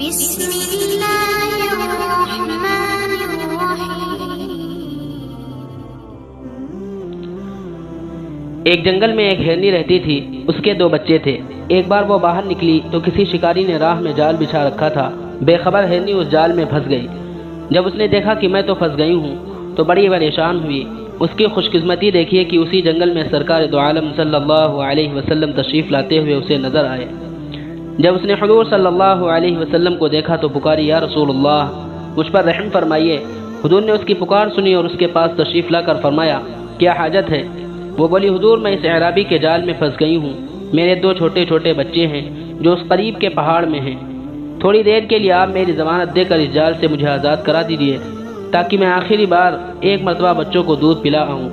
بسم اللہ الرحمن الرحیم۔ ایک جنگل میں ایک ہرنی رہتی تھی، اس کے 2 بچے تھے۔ ایک بار وہ باہر نکلی تو کسی شکاری نے راہ میں جال بچھا رکھا تھا۔ بے خبر ہرنی اس جال میں پھنس گئی۔ جب اس نے دیکھا کہ میں تو پھنس گئی ہوں تو بڑی پریشان ہوئی۔ اس کی خوش قسمتی دیکھیے کہ اسی جنگل میں سرکار دو عالم صلی اللہ علیہ وسلم تشریف لاتے ہوئے اسے نظر آئے۔ جب اس نے حضور صلی اللہ علیہ وسلم کو دیکھا تو پکاری، یا رسول اللہ، مجھ پر رحم فرمائیے۔ حضور نے اس کی پکار سنی اور اس کے پاس تشریف لا کر فرمایا، کیا حاجت ہے؟ وہ بولی، حضور میں اس اعرابی کے جال میں پھنس گئی ہوں۔ میرے 2 چھوٹے چھوٹے بچے ہیں جو اس قریب کے پہاڑ میں ہیں۔ تھوڑی دیر کے لیے آپ میری ضمانت دے کر اس جال سے مجھے آزاد کرا دیجیے تاکہ میں آخری بار ایک مرتبہ بچوں کو دودھ پلا آؤں۔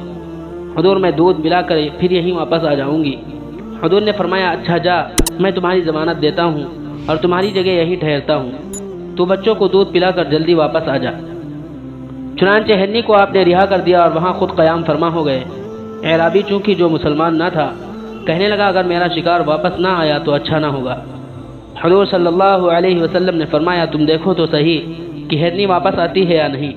حضور میں دودھ پلا کر پھر یہیں واپس آ جاؤں گی۔ حضور نے فرمایا، اچھا جا، میں تمہاری ضمانت دیتا ہوں اور تمہاری جگہ یہیں ٹھہرتا ہوں۔ تو بچوں کو دودھ پلا کر جلدی واپس آ جا۔ چنانچہ ہرنی کو آپ نے رہا کر دیا اور وہاں خود قیام فرما ہو گئے۔ اعرابی چونکہ جو مسلمان نہ تھا، کہنے لگا اگر میرا شکار واپس نہ آیا تو اچھا نہ ہوگا۔ حضور صلی اللہ علیہ وسلم نے فرمایا، تم دیکھو تو صحیح کہ ہرنی واپس آتی ہے یا نہیں۔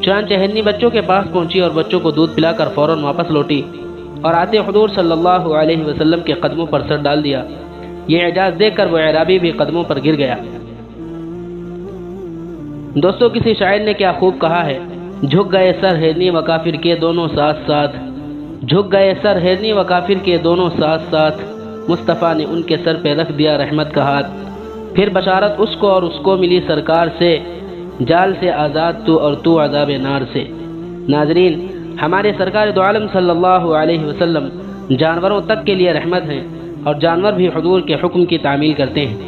چنانچہ ہرنی بچوں کے پاس پہنچی اور بچوں کو دودھ پلا کر فوراً واپس لوٹی اور آتے حضور صلی اللہ علیہ وسلم کے قدموں پر سر ڈال دیا۔ یہ اعجاز دیکھ کر وہ اعرابی بھی قدموں پر گر گیا۔ دوستو، کسی شاعر نے کیا خوب کہا ہے، جھک گئے سر ہرنی و کافر کے دونوں ساتھ ساتھ، جھک گئے سر ہرنی و کافر کے دونوں ساتھ ساتھ، مصطفیٰ نے ان کے سر پہ رکھ دیا رحمت کا ہاتھ۔ پھر بشارت اس کو اور اس کو ملی سرکار سے، جال سے آزاد تو اور تو عذاب نار سے۔ ناظرین، ہمارے سرکار دو عالم صلی اللہ علیہ وسلم جانوروں تک کے لیے رحمت ہیں اور جانور بھی حضور کے حکم کی تعمیل کرتے ہیں۔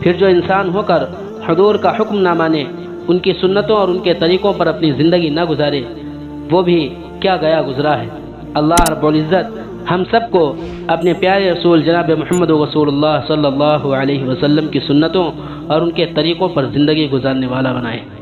پھر جو انسان ہو کر حضور کا حکم نہ مانے، ان کی سنتوں اور ان کے طریقوں پر اپنی زندگی نہ گزارے، وہ بھی کیا گیا گزرا ہے۔ اللہ رب العزت ہم سب کو اپنے پیارے رسول جناب محمد رسول اللہ صلی اللہ علیہ وسلم کی سنتوں اور ان کے طریقوں پر زندگی گزارنے والا بنائے۔